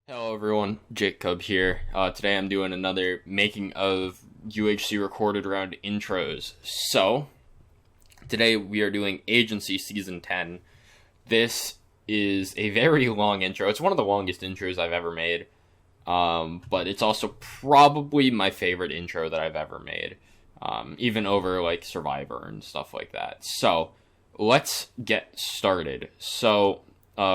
Hello everyone, Jakekub here. Today I'm doing another making of UHC recorded around intros. So, today we are doing Agency Season 10. This is a very long intro. It's one of the longest intros I've ever made. But it's also probably my favorite intro that I've ever made. Even over like Survivor and stuff like that. So, let's get started. So,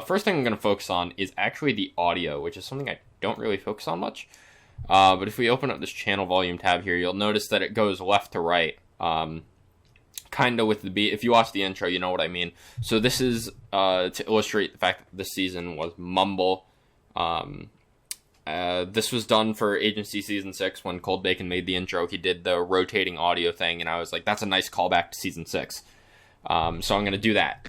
first thing I'm going to focus on is actually the audio, which is something I don't really focus on much. But if we open up this channel volume tab here, you'll notice that it goes left to right, kind of with the beat. If you watch the intro, you know what I mean. So this is to illustrate the fact that this season was mumble. This was done for Agency Season 6 when Cold Bacon made the intro. He did the rotating audio thing, and I was like, that's a nice callback to Season 6. So I'm going to do that.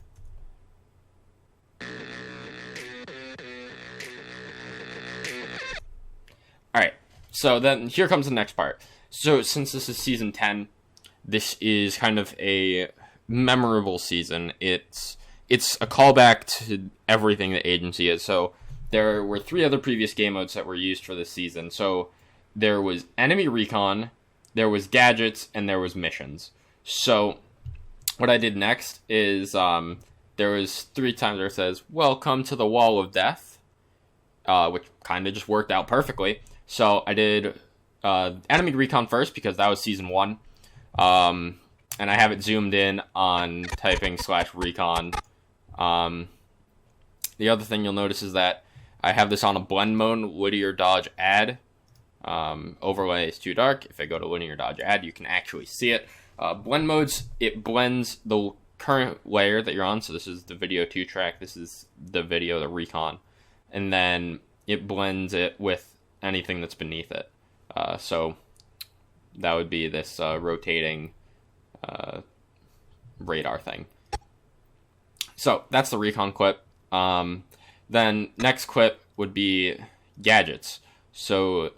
Alright, so then here comes the next part. So since this is Season 10, this is kind of a memorable season. It's a callback to everything that Agency is. So there were 3 other previous game modes that were used for this season. So there was Enemy Recon, there was Gadgets, and there was Missions. So what I did next is there was 3 times where it says, "Welcome to the Wall of Death," which kind of just worked out perfectly. So I did Enemy Recon first because that was Season 1. And I have it zoomed in on typing /recon. The other thing you'll notice is that I have this on a blend mode, linear dodge add. Overlay is too dark. If I go to linear dodge add, you can actually see it. Blend modes, it blends the current layer that you're on. So this is the video 2 track. This is the video, the recon. And then it blends it with anything that's beneath it. So that would be this rotating radar thing. So that's the recon clip. Then next clip would be gadgets. So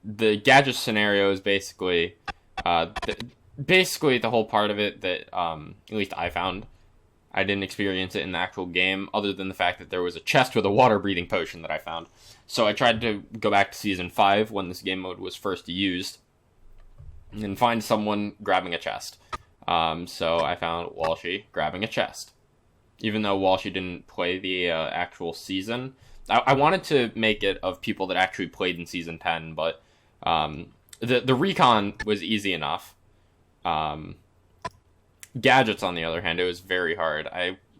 the gadget scenario is basically the whole part of it that at least I found. I didn't experience it in the actual game, other than the fact that there was a chest with a water-breathing potion that I found. So I tried to go back to Season 5, when this game mode was first used, and find someone grabbing a chest. So I found Walshy grabbing a chest. Even though Walshy didn't play the actual season, I wanted to make it of people that actually played in Season 10, but the recon was easy enough. Gadgets, on the other hand, it was very hard.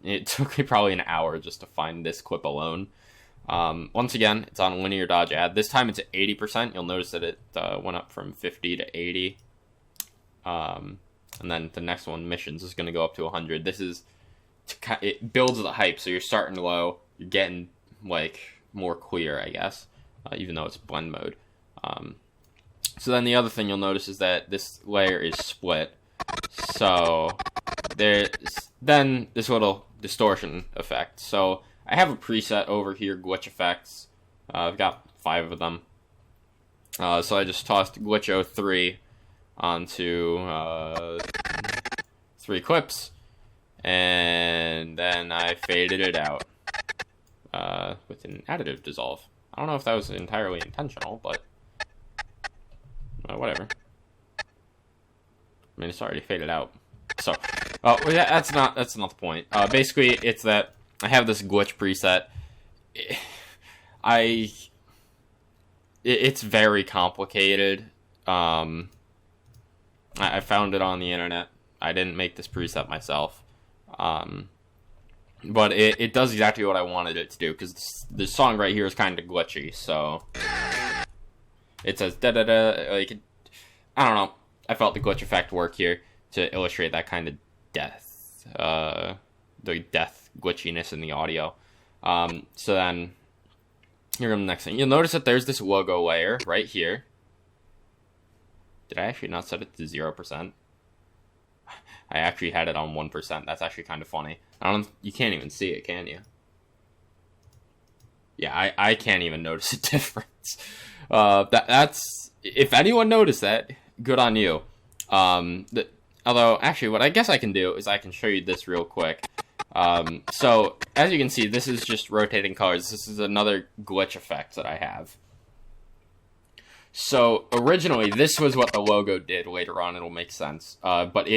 It took me probably an hour just to find this clip alone. Once again, it's on linear dodge add. This time it's at 80%. You'll notice that it went up from 50 to 80. And then the next one, Missions, is going to go up to 100. This is it builds the hype, so you're starting low. You're getting like more clear, I guess, even though it's blend mode. So then the other thing you'll notice is that this layer is split. So there's then this little distortion effect. So I have a preset over here, glitch effects. I've got 5 of them. So I just tossed glitch 03 onto 3 clips, and then I faded it out with an additive dissolve. I don't know if that was entirely intentional, but whatever. I mean, it's already faded out. So, that's not the point. Basically, it's that I have this glitch preset. It's very complicated. I found it on the internet. I didn't make this preset myself. But it does exactly what I wanted it to do, because this song right here is kind of glitchy. So it says da da da. Like, I don't know. I felt the glitch effect work here to illustrate that kind of death, the death glitchiness in the audio. So then, here comes the next thing. You'll notice that there's this logo layer right here. Did I actually not set it to 0%? I actually had it on 1%. That's actually kind of funny. You can't even see it, can you? Yeah, I can't even notice a difference. That's if anyone noticed that, good on you. Although, actually, what I guess I can do is I can show you this real quick. So, as you can see, this is just rotating colors. This is another glitch effect that I have. So, originally, this was what the logo did. Later on, it'll make sense. But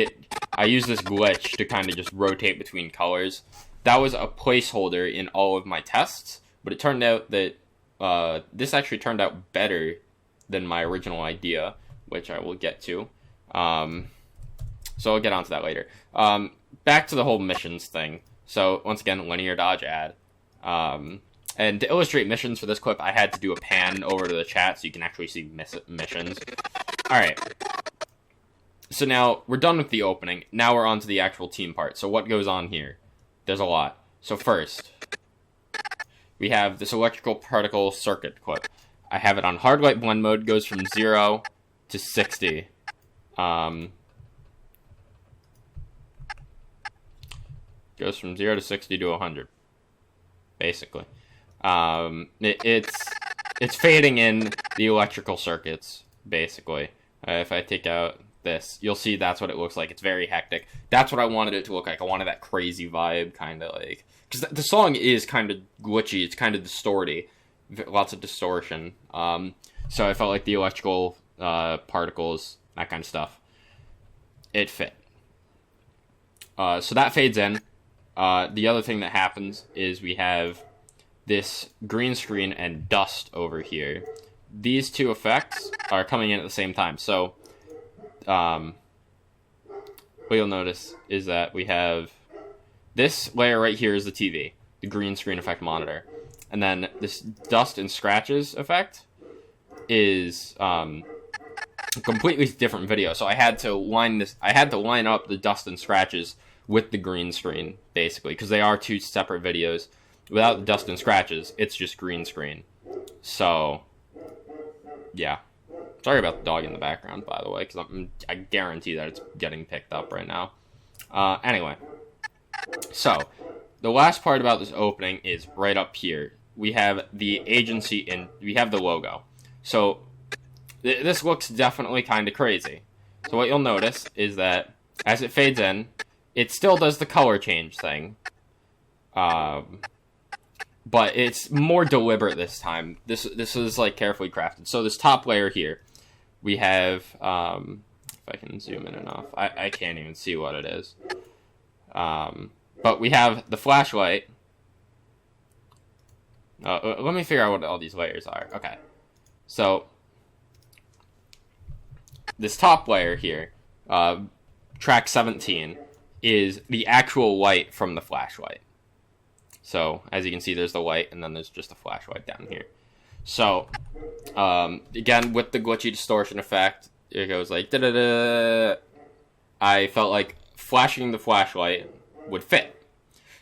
I used this glitch to kind of just rotate between colors. That was a placeholder in all of my tests, but it turned out that this actually turned out better than my original idea, which I will get to. So I'll get onto that later. Back to the whole missions thing. So, once again, linear dodge add. And to illustrate missions for this clip, I had to do a pan over to the chat so you can actually see missions. Alright. So now, we're done with the opening. Now we're on to the actual team part. So what goes on here? There's a lot. So first, we have this electrical particle circuit clip. I have it on hard light blend mode. Goes from 0 to 60. Goes from 0 to 60 to 100. Basically. It's fading in the electrical circuits, basically. If I take out this, you'll see that's what it looks like. It's very hectic. That's what I wanted it to look like. I wanted that crazy vibe, kind of like... Because the song is kind of glitchy. It's kind of distorty. Lots of distortion. So I felt like the electrical particles, that kind of stuff, it fit. So that fades in. The other thing that happens is we have this green screen and dust over here. These two effects are coming in at the same time. So, what you'll notice is that we have this layer right here is the TV, the green screen effect monitor. And then this dust and scratches effect is a completely different video. So I had to line up the dust and scratches with the green screen, basically, because they are two separate videos. Without the dust and scratches, it's just green screen. So, yeah. Sorry about the dog in the background, by the way, because I guarantee that it's getting picked up right now. Anyway. So, the last part about this opening is right up here. We have the agency and we have the logo. So, this looks definitely kind of crazy. So what you'll notice is that as it fades in, it still does the color change thing. But it's more deliberate this time. This is like carefully crafted. So this top layer here, we have, if I can zoom in enough, I can't even see what it is. But we have the flashlight. Let me figure out what all these layers are. Okay. So, this top layer here, track 17, is the actual light from the flashlight. So, as you can see, there's the light, and then there's just a flashlight down here. So, again, with the glitchy distortion effect, it goes like da-da-da. I felt like flashing the flashlight would fit.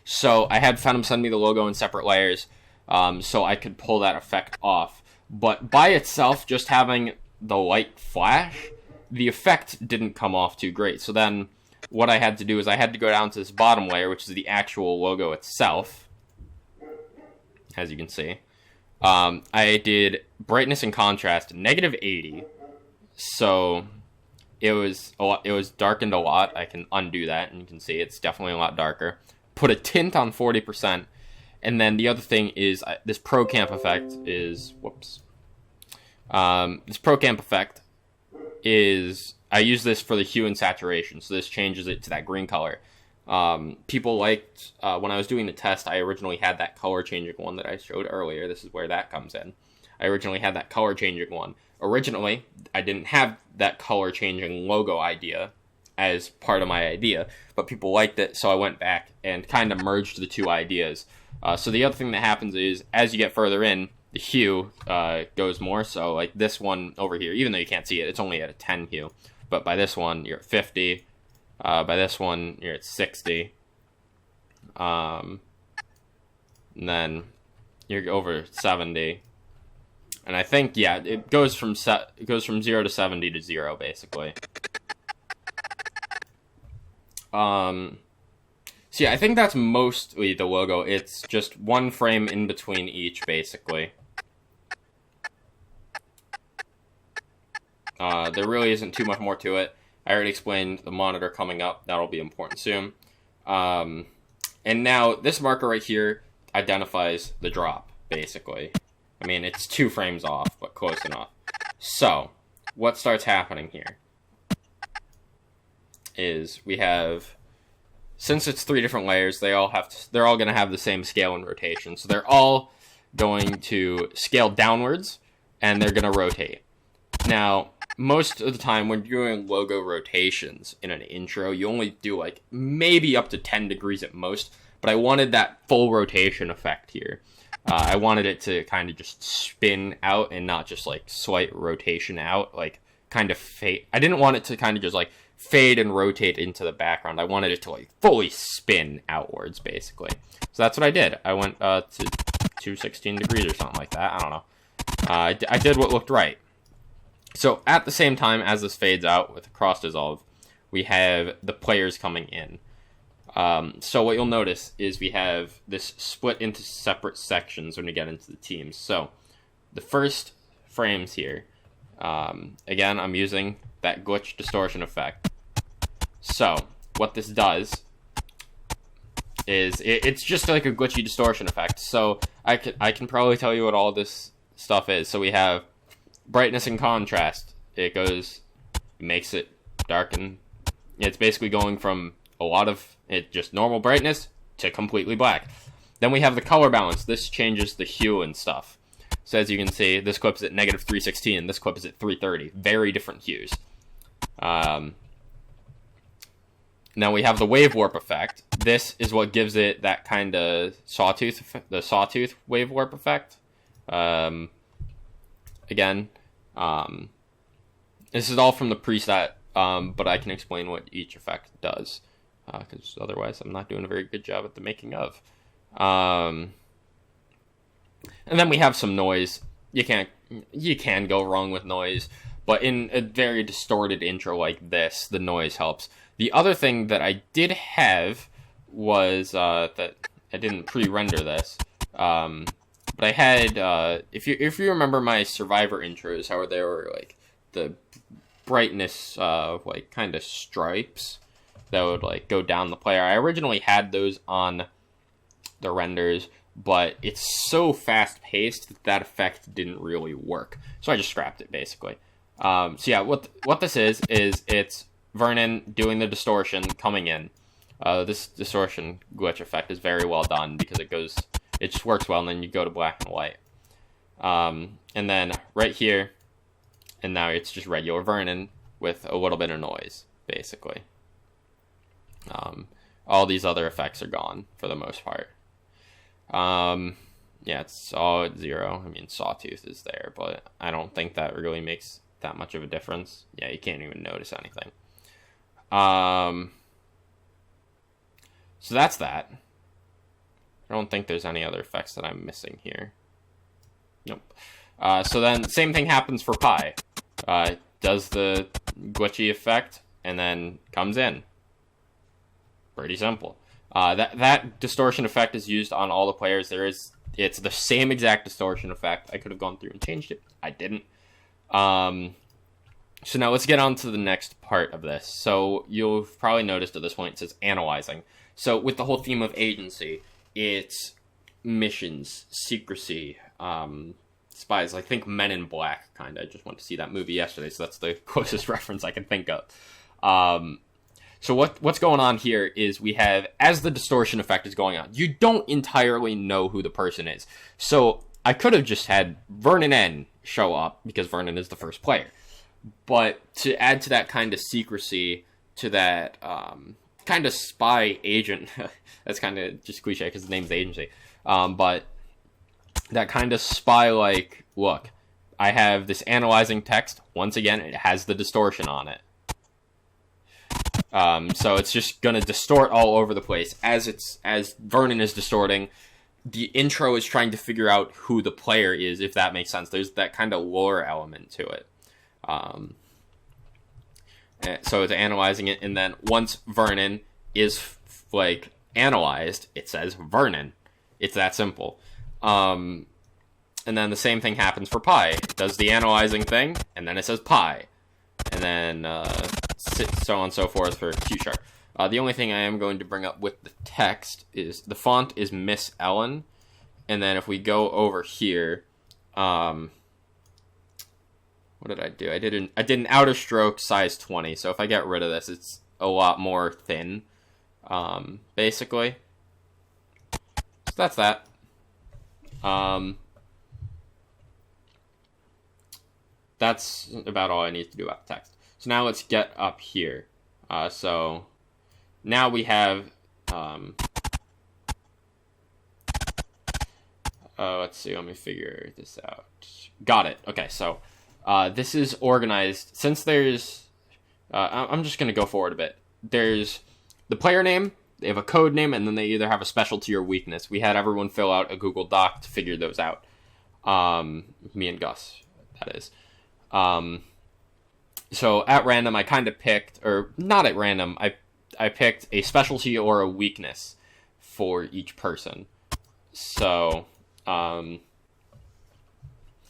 So, I had Phantom send me the logo in separate layers, so I could pull that effect off. But by itself, just having the light flash, the effect didn't come off too great. So then, what I had to do is I had to go down to this bottom layer, which is the actual logo itself. As you can see, I did brightness and contrast -80, so it was darkened a lot. I can undo that, and you can see it's definitely a lot darker. Put a tint on 40%, and then the other thing is this ProCamp effect is this ProCamp effect is I use this for the hue and saturation, so this changes it to that green color. People liked, when I was doing the test, I originally had that color changing one that I showed earlier. This is where that comes in. I originally had that color changing one. Originally, I didn't have that color changing logo idea as part of my idea, but people liked it, so I went back and kind of merged the two ideas. So the other thing that happens is, as you get further in, the hue goes more, so like this one over here, even though you can't see it, it's only at a 10 hue, but by this one, you're at 50. By this one, you're at 60. And then you're over 70. And I think, yeah, it goes from 0 to 70 to 0, basically. So yeah, I think that's mostly the logo. It's just one frame in between each, basically. There really isn't too much more to it. I already explained the monitor coming up. That'll be important soon. And now this marker right here identifies the drop, basically. I mean, it's 2 frames off, but close enough. So, what starts happening here is we have, since it's 3 different layers, they're all going to have the same scale and rotation. So they're all going to scale downwards, and they're going to rotate. Now, most of the time when you're doing logo rotations in an intro, you only do like maybe up to 10 degrees at most, but I wanted that full rotation effect here. I wanted it to kind of just spin out and not just like slight rotation out, like kind of fade. I didn't want it to kind of just like fade and rotate into the background. I wanted it to like fully spin outwards, basically. So that's what I did. I went to 216 degrees or something like that. I don't know. I did what looked right. So at the same time as this fades out with a cross dissolve, we have the players coming in. So what you'll notice is we have this split into separate sections when we get into the teams. So the first frames here, again, I'm using that glitch distortion effect. So what this does is it's just like a glitchy distortion effect. So I can probably tell you what all this stuff is. So we have brightness and contrast. It makes it darken. It's basically going from a lot of just normal brightness to completely black. Then we have the color balance. This changes the hue and stuff. So as you can see, this clip is at negative 316, this clip is at 330. Very different hues. Now we have the wave warp effect. This is what gives it that kind of sawtooth wave warp effect. Again, this is all from the preset, but I can explain what each effect does, because otherwise I'm not doing a very good job at the making of. And then we have some noise. You can go wrong with noise, but in a very distorted intro like this, the noise helps. The other thing that I did have was that I didn't pre-render this, but I had, if you remember my Survivor intros, how they were like the brightness of like kind of stripes that would like go down the player. I originally had those on the renders, but it's so fast paced that effect didn't really work. So I just scrapped it basically. So yeah, what this is it's Vernon doing the distortion coming in. This distortion glitch effect is very well done because it just works well, and then you go to black and white. And then right here, and now it's just regular Vernon with a little bit of noise, basically. All these other effects are gone for the most part. Yeah, it's all at 0. I mean, Sawtooth is there, but I don't think that really makes that much of a difference. Yeah, you can't even notice anything. So that's that. I don't think there's any other effects that I'm missing here. Nope. So then same thing happens for Pi. Does the glitchy effect and then comes in. Pretty simple. That distortion effect is used on all the players. It's the same exact distortion effect. I could have gone through and changed it. I didn't. So now let's get on to the next part of this. So you've probably noticed at this point it says analyzing. So with the whole theme of agency, it's missions, secrecy, spies. I think Men in Black, kind of. I just went to see that movie yesterday, so that's the closest reference I can think of. So what's going on here is we have, as the distortion effect is going on, you don't entirely know who the person is. So I could have just had Vernon N show up, because Vernon is the first player. But to add to that kind of secrecy, to that kind of spy agent, that's kind of just cliche because the name's agency, but that kind of spy-like look. I have this analyzing text. Once again, it has the distortion on it. So it's just going to distort all over the place. As Vernon is distorting, the intro is trying to figure out who the player is, if that makes sense. There's that kind of lore element to it. So it's analyzing it, and then once Vernon is like analyzed, it says Vernon. It's that simple. And then the same thing happens for Pi. It does the analyzing thing, and then it says Pi. And then so on and so forth for Q-Sharp. The only thing I am going to bring up with the text is the font is Miss Ellen. And then if we go over here, what did I do? I did an outer stroke size 20. So if I get rid of this, it's a lot more thin, basically. So that's that. That's about all I need to do about the text. So now let's get up here. So now we have, let's see, let me figure this out. Got it. Okay, so this is organized. Since there's, I'm just going to go forward a bit. There's the player name, they have a code name, and then they either have a specialty or weakness. We had everyone fill out a Google Doc to figure those out. Me and Gus, that is. So at random, I kind of picked, or not at random, I picked a specialty or a weakness for each person. So, I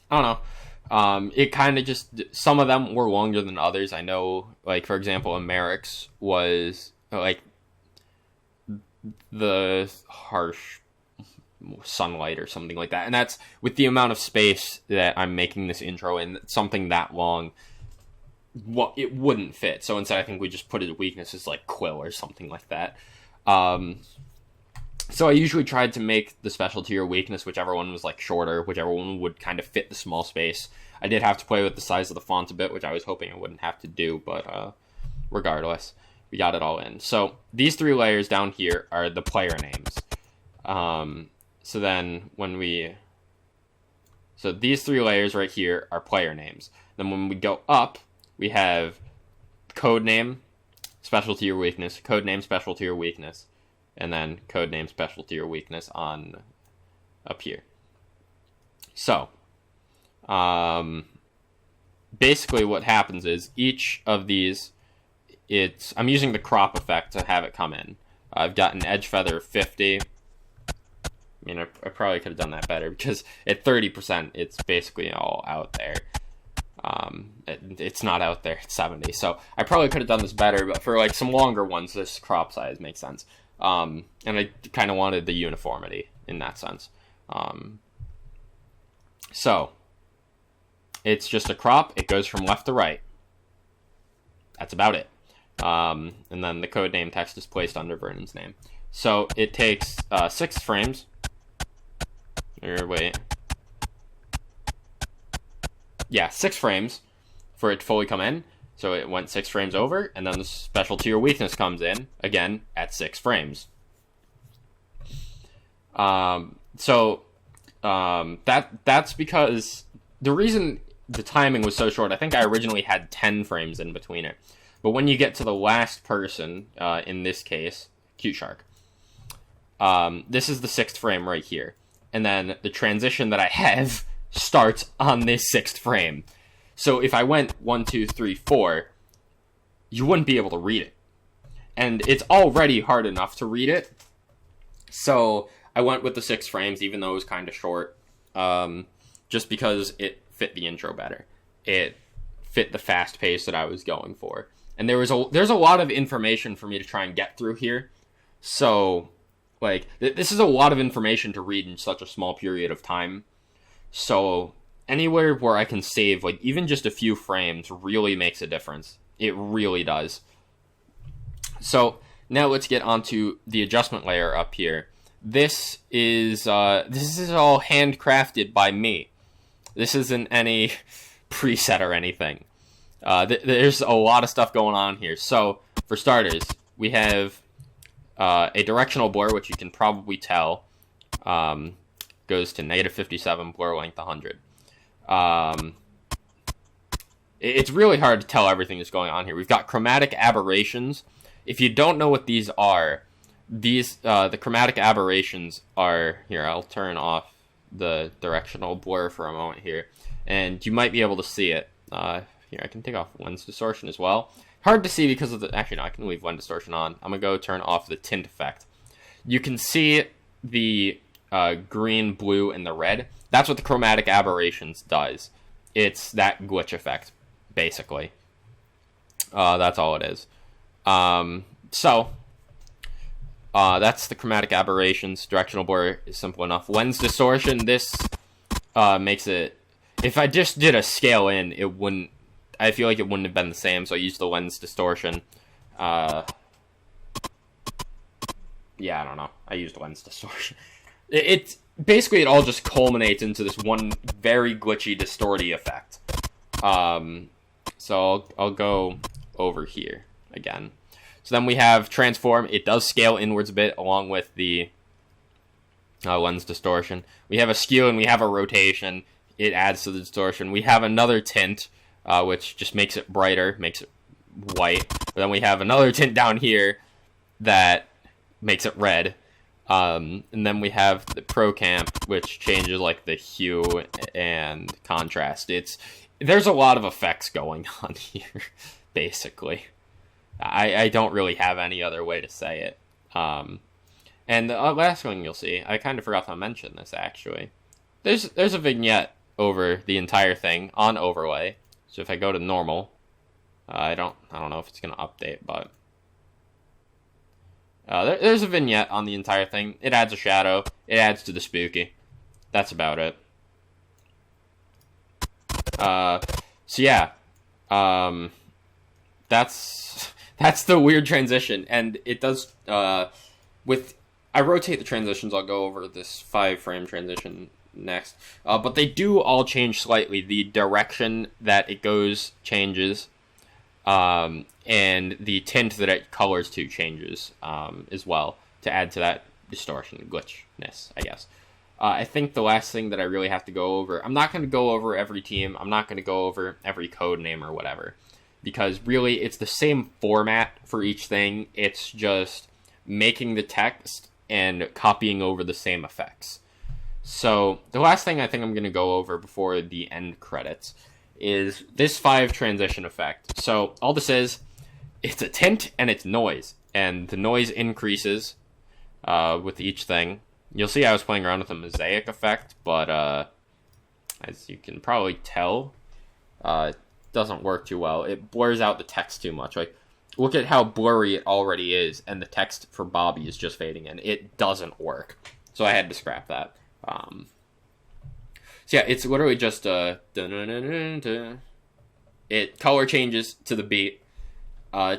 don't know. It kind of just, some of them were longer than others. I know, like, for example, Americ's was, like, the harsh sunlight or something like that. And that's, with the amount of space that I'm making this intro in, something that long, well, it wouldn't fit. So instead, I think we just put it weakness as, like, quill or something like that. So I usually tried to make the specialty or weakness, whichever one was, like, shorter, whichever one would kind of fit the small space. I did have to play with the size of the font a bit, which I was hoping I wouldn't have to do, but regardless, we got it all in. So these three layers down here are the player names. So then so these three layers right here are player names. Then when we go up, we have code name, specialty or weakness, code name, specialty or weakness, and then code name, specialty or weakness on up here. So, basically what happens is each of these, I'm using the crop effect to have it come in. I've got an edge feather of 50. I mean, I probably could have done that better because at 30%, it's basically all out there. It's not out there at 70. So I probably could have done this better, but for like some longer ones, this crop size makes sense. And I kind of wanted the uniformity in that sense. So it's just a crop. It goes from left to right. That's about it. And then the code name text is placed under Vernon's name. So it takes 6 frames. Wait. Yeah, 6 frames for it to fully come in. So it went 6 frames over, and then the specialty or weakness comes in, again, at 6 frames. That's because the reason the timing was so short, I think I originally had 10 frames in between it. But when you get to the last person, in this case, Cute Shark, this is the 6th frame right here. And then the transition that I have starts on this 6th frame. So if I went 1, 2, 3, 4, you wouldn't be able to read it. And it's already hard enough to read it. So I went with the 6 frames, even though it was kind of short, just because it fit the intro better. It fit the fast pace that I was going for. And there's a lot of information for me to try and get through here. So, like, this is a lot of information to read in such a small period of time. So anywhere where I can save, like, even just a few frames really makes a difference. It really does. So now let's get onto the adjustment layer up here. This is all handcrafted by me. This isn't any preset or anything. There's a lot of stuff going on here. So for starters, we have a directional blur, which you can probably tell goes to -57, blur length 100. It's really hard to tell everything that's going on here. We've got chromatic aberrations. If you don't know what these are, the chromatic aberrations are here. I'll turn off the directional blur for a moment here, and you might be able to see it. Here, I can take off lens distortion as well. Hard to see because of actually, no, I can leave lens distortion on. I'm going to go turn off the tint effect. You can see the green, blue, and the red. That's what the chromatic aberrations does. It's that glitch effect, basically. That's all it is. So, that's the chromatic aberrations. Directional blur is simple enough. Lens distortion, this makes it... If I just did a scale in, it wouldn't... I feel like it wouldn't have been the same, so I used the lens distortion. Yeah, I don't know. I used lens distortion. It's basically, it all just culminates into this one very glitchy, distorty effect. So I'll go over here again. So then we have transform. It does scale inwards a bit along with the lens distortion. We have a skew and we have a rotation. It adds to the distortion. We have another tint, which just makes it brighter, makes it white. But then we have another tint down here that makes it red. And then we have the ProCamp, which changes like the hue and contrast. There's a lot of effects going on here, basically. I don't really have any other way to say it. And the last thing you'll see, I kind of forgot to mention this actually. There's a vignette over the entire thing on overlay. So if I go to normal, I don't know if it's gonna update, but there's a vignette on the entire thing. It adds a shadow. It adds to the spooky. That's about it. So yeah, that's the weird transition, and it does I rotate the transitions. I'll go over this 5-frame transition next, but they do all change slightly. The direction that it goes changes, and the tint that it colors to changes as well to add to that distortion glitchness, I guess. I think the last thing that I really have to go over, I'm not going to go over every team. I'm not going to go over every code name or whatever, because really it's the same format for each thing. It's just making the text and copying over the same effects. So the last thing I think I'm going to go over before the end credits is this 5 transition effect. So all this is, it's a tint and it's noise, and the noise increases with each thing. You'll see I was playing around with the mosaic effect, but as you can probably tell, it doesn't work too well. It blurs out the text too much. Like, look at how blurry it already is, and the text for Bobby is just fading in. It doesn't work. So I had to scrap that. So yeah, it's literally just it color changes to the beat. I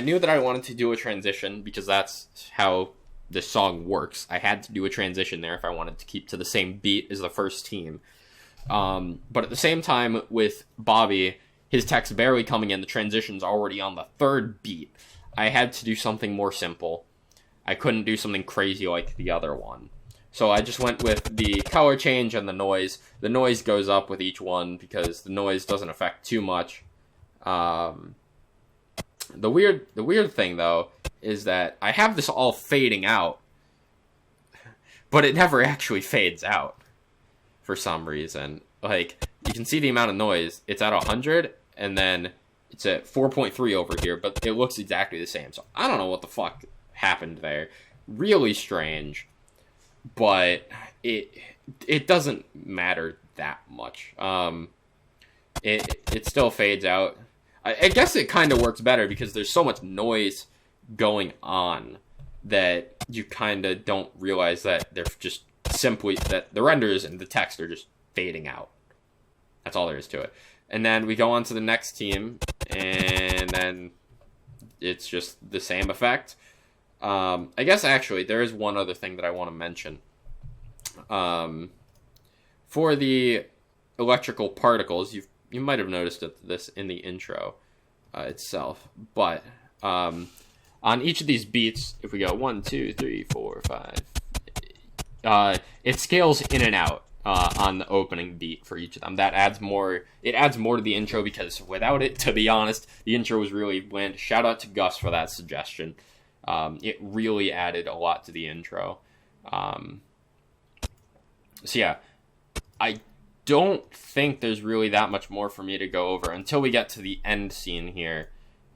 knew that I wanted to do a transition because that's how this song works. I had to do a transition there if I wanted to keep to the same beat as the first team. But at the same time, with Bobby, his text barely coming in, the transition's already on the 3rd beat. I had to do something more simple. I couldn't do something crazy like the other one. So I just went with the color change and the noise. The noise goes up with each one because the noise doesn't affect too much. The weird thing, though, is that I have this all fading out, but it never actually fades out for some reason. Like, you can see the amount of noise. It's at 100, and then it's at 4.3 over here, but it looks exactly the same. So I don't know what the fuck happened there. Really strange, but it doesn't matter that much. It still fades out. I guess it kind of works better because there's so much noise going on that you kind of don't realize that they're just simply, that the renders and the text are just fading out. That's all there is to it. And then we go on to the next team, and then it's just the same effect. I guess actually there is one other thing that I want to mention. For the electrical particles, you might have noticed this in the intro itself, but on each of these beats, if we go 1, 2, 3, 4, 5, it scales in and out on the opening beat for each of them. That adds more. It adds more to the intro because without it, to be honest, the intro was really bland. Shout out to Gus for that suggestion. It really added a lot to the intro. So yeah, I don't think there's really that much more for me to go over until we get to the end scene here.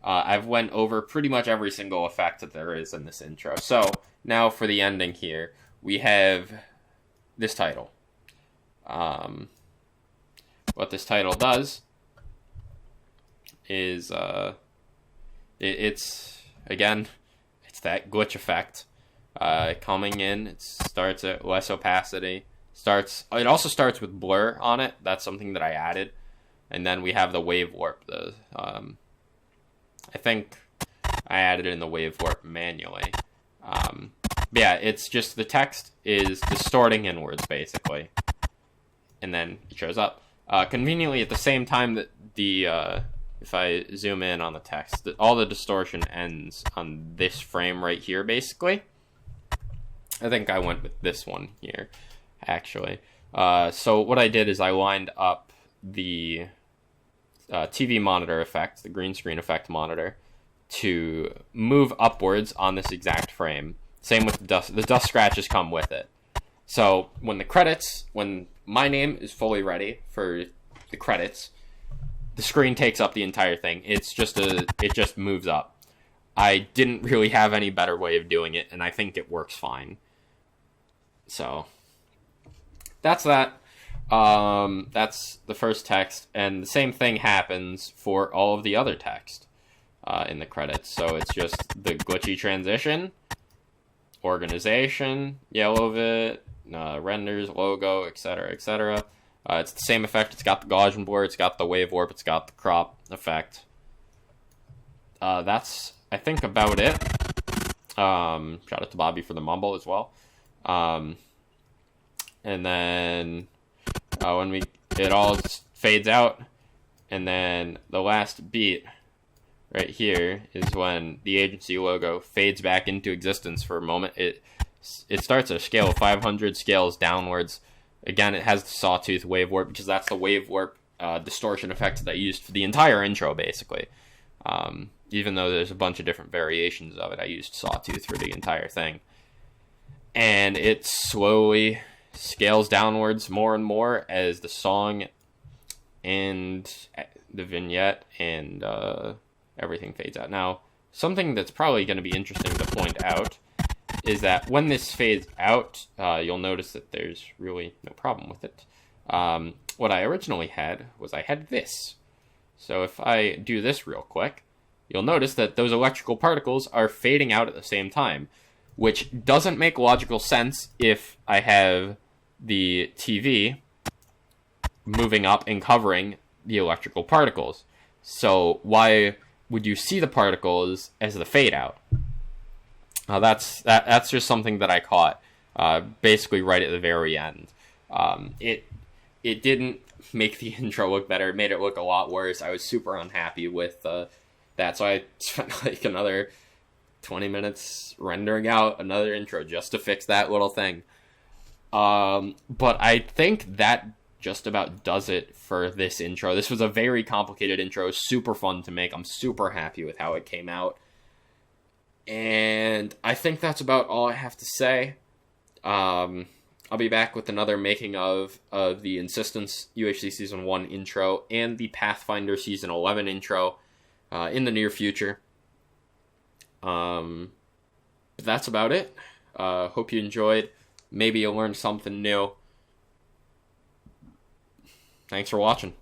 I've went over pretty much every single effect that there is in this intro. So now for the ending here, we have this title. What this title does is it's again, it's that glitch effect. Coming in, it starts at less opacity. It also starts with blur on it. That's something that I added. And then we have the wave warp. I think I added in the wave warp manually. But yeah, it's just the text is distorting inwards, basically. And then it shows up. Conveniently, at the same time that if I zoom in on the text, all the distortion ends on this frame right here, basically. I think I went with this one here, actually. So what I did is I lined up the TV monitor effect, the green screen effect monitor, to move upwards on this exact frame. Same with the dust. The dust scratches come with it. So when my name is fully ready for the credits, the screen takes up the entire thing. It just moves up. I didn't really have any better way of doing it, and I think it works fine. So that's that. That's the first text, and the same thing happens for all of the other text in the credits. So it's just the glitchy transition, organization, yellow bit, renders, logo, etc., etc. It's the same effect. It's got the Gaussian blur, it's got the wave warp, it's got the crop effect. That's, I think, about it. Shout out to Bobby for the mumble as well. And then when it all fades out, and then the last beat right here is when the agency logo fades back into existence for a moment. It starts at a scale of 500, scales downwards. Again, it has the sawtooth wave warp, because that's the wave warp distortion effect that I used for the entire intro, basically. Even though there's a bunch of different variations of it, I used sawtooth for the entire thing. And it slowly scales downwards more and more as the song and the vignette and everything fades out. Now, something that's probably going to be interesting to point out is that when this fades out, you'll notice that there's really no problem with it. What I originally had was I had this. So if I do this real quick, you'll notice that those electrical particles are fading out at the same time, which doesn't make logical sense if I have the TV moving up and covering the electrical particles. So why would you see the particles as the fade out? That's just something that I caught basically right at the very end. It didn't make the intro look better. It made it look a lot worse. I was super unhappy with that, so I spent like another 20 minutes rendering out another intro just to fix that little thing. But I think that just about does it for this intro. This was a very complicated intro, super fun to make. I'm super happy with how it came out. And I think that's about all I have to say. I'll be back with another making of the Insistence UHC Season 1 intro and the Pathfinder Season 11 intro in the near future. But that's about it. Hope you enjoyed. Maybe you learned something new. Thanks for watching.